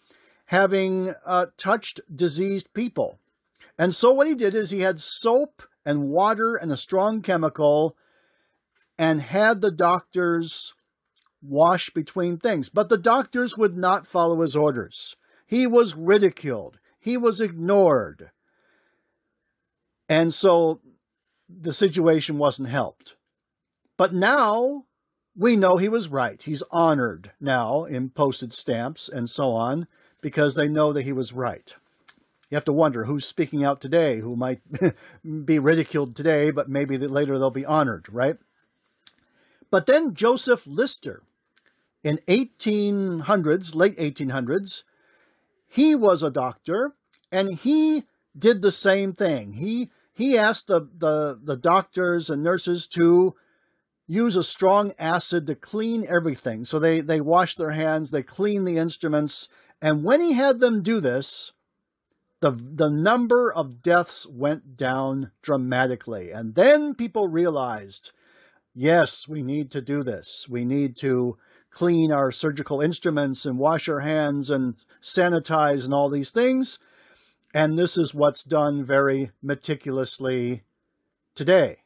having touched diseased people. And so what he did is he had soap and water and a strong chemical and had the doctors wash between things. But the doctors would not follow his orders. He was ridiculed. He was ignored. And so the situation wasn't helped. But now we know he was right. He's honored now in postage stamps and so on, because they know that he was right. You have to wonder who's speaking out today, who might be ridiculed today, but maybe later they'll be honored, right? But then Joseph Lister, in late 1800s, he was a doctor, and he did the same thing. He asked the doctors and nurses to use a strong acid to clean everything. So they washed their hands, they cleaned the instruments, and when he had them do this, the number of deaths went down dramatically. And then people realized, yes, we need to do this. We need to clean our surgical instruments and wash our hands and sanitize and all these things. And this is what's done very meticulously today.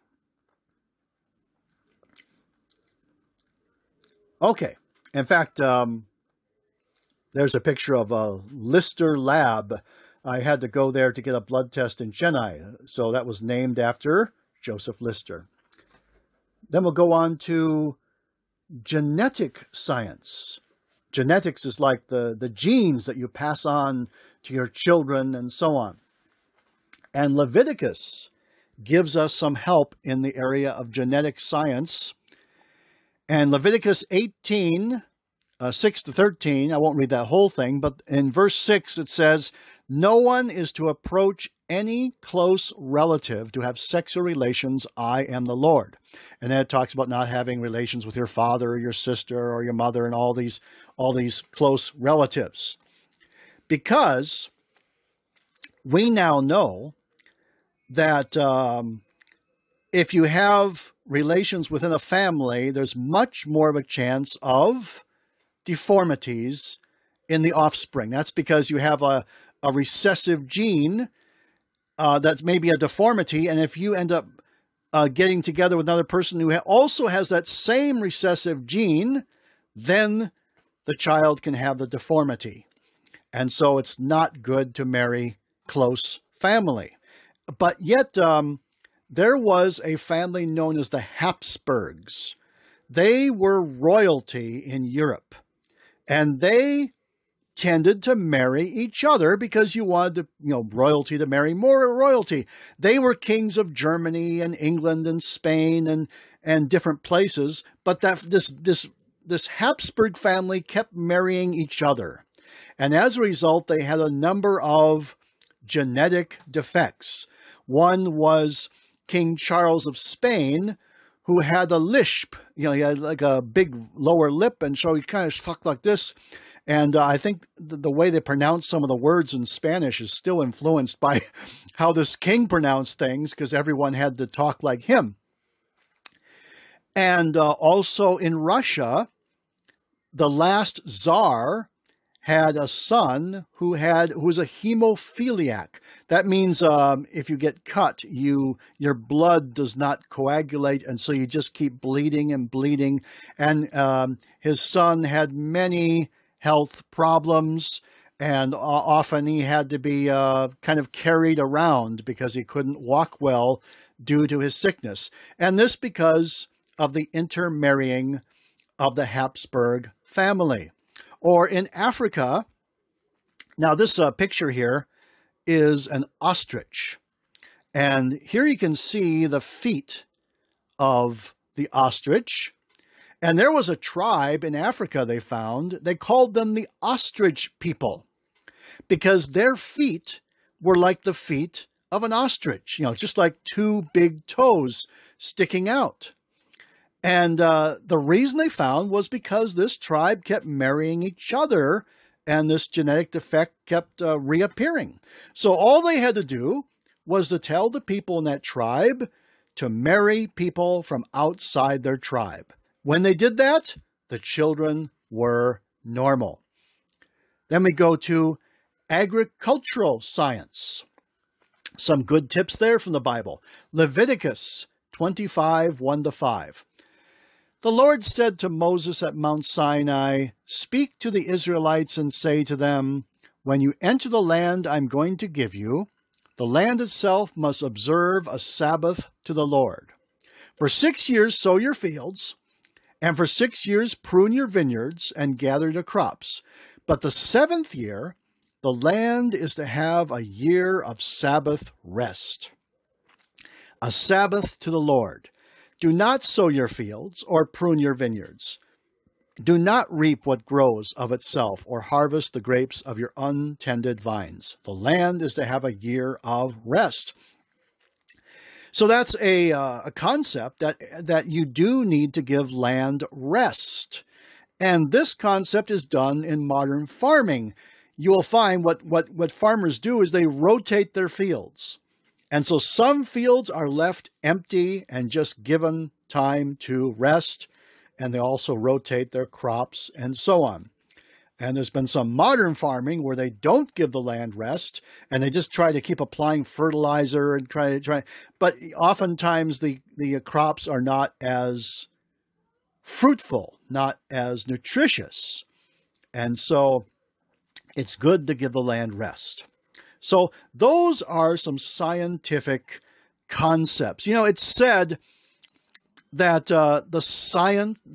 Okay. In fact, there's a picture of a Lister lab. I had to go there to get a blood test in Chennai. So that was named after Joseph Lister. Then we'll go on to genetic science. Genetics is like the genes that you pass on to your children and so on. And Leviticus gives us some help in the area of genetic science. And Leviticus 18, 6 to 13, I won't read that whole thing, but in verse 6 it says, "No one is to approach any close relative to have sexual relations. I am the Lord." And then it talks about not having relations with your father or your sister or your mother and all these close relatives. Because we now know that if you have relations within a family, there's much more of a chance of deformities in the offspring. That's because you have a recessive gene that's maybe a deformity, and if you end up getting together with another person who also has that same recessive gene, then the child can have the deformity. And so it's not good to marry close family. But yet, there was a family known as the Habsburgs. They were royalty in Europe, and they tended to marry each other because you wanted royalty to marry more royalty. They were kings of Germany and England and Spain and different places, but this Habsburg family kept marrying each other. And as a result, they had a number of genetic defects. One was King Charles of Spain, who had a lisp. He had like a big lower lip, and so he kind of talked like this. And I think the way they pronounce some of the words in Spanish is still influenced by how this king pronounced things, because everyone had to talk like him. And also in Russia, the last Tsar had a son who was a hemophiliac. That means if you get cut, your blood does not coagulate, and so you just keep bleeding and bleeding. And his son had many health problems, and often he had to be kind of carried around because he couldn't walk well due to his sickness. And this because of the intermarrying of the Habsburg family. Or in Africa, now this picture here is an ostrich. And here you can see the feet of the ostrich. And there was a tribe in Africa they found. They called them the ostrich people because their feet were like the feet of an ostrich, just like two big toes sticking out. And the reason they found was because this tribe kept marrying each other and this genetic defect kept reappearing. So all they had to do was to tell the people in that tribe to marry people from outside their tribe. When they did that, the children were normal. Then we go to agricultural science. Some good tips there from the Bible. Leviticus 25, 1-5. The Lord said to Moses at Mount Sinai, "Speak to the Israelites and say to them, when you enter the land I'm going to give you, the land itself must observe a Sabbath to the Lord. For 6 years sow your fields, and for 6 years prune your vineyards and gather your crops. But the 7th year, the land is to have a year of Sabbath rest. A Sabbath to the Lord. Do not sow your fields or prune your vineyards. Do not reap what grows of itself or harvest the grapes of your untended vines. The land is to have a year of rest." So that's a concept that you do need to give land rest. And this concept is done in modern farming. You will find what farmers do is they rotate their fields. And so some fields are left empty and just given time to rest, and they also rotate their crops and so on. And there's been some modern farming where they don't give the land rest, and they just try to keep applying fertilizer and try. But oftentimes the crops are not as fruitful, not as nutritious. And so it's good to give the land rest. So those are some scientific concepts. You know, it's said that the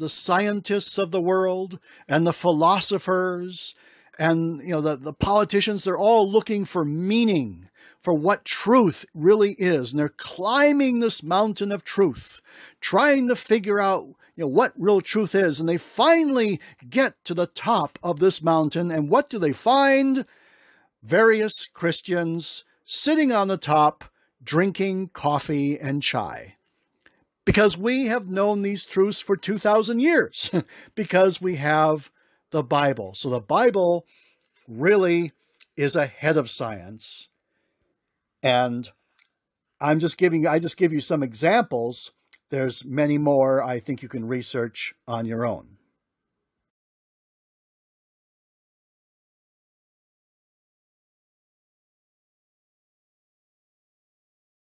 scientists of the world and the philosophers and, you know, the politicians, they're all looking for meaning, for what truth really is. And they're climbing this mountain of truth, trying to figure out, you know, what real truth is. And they finally get to the top of this mountain. And what do they find? Various Christians sitting on the top, drinking coffee and chai. Because we have known these truths for 2,000 years, because we have the Bible. So the Bible really is ahead of science. And I just give you some examples. There's many more I think you can research on your own.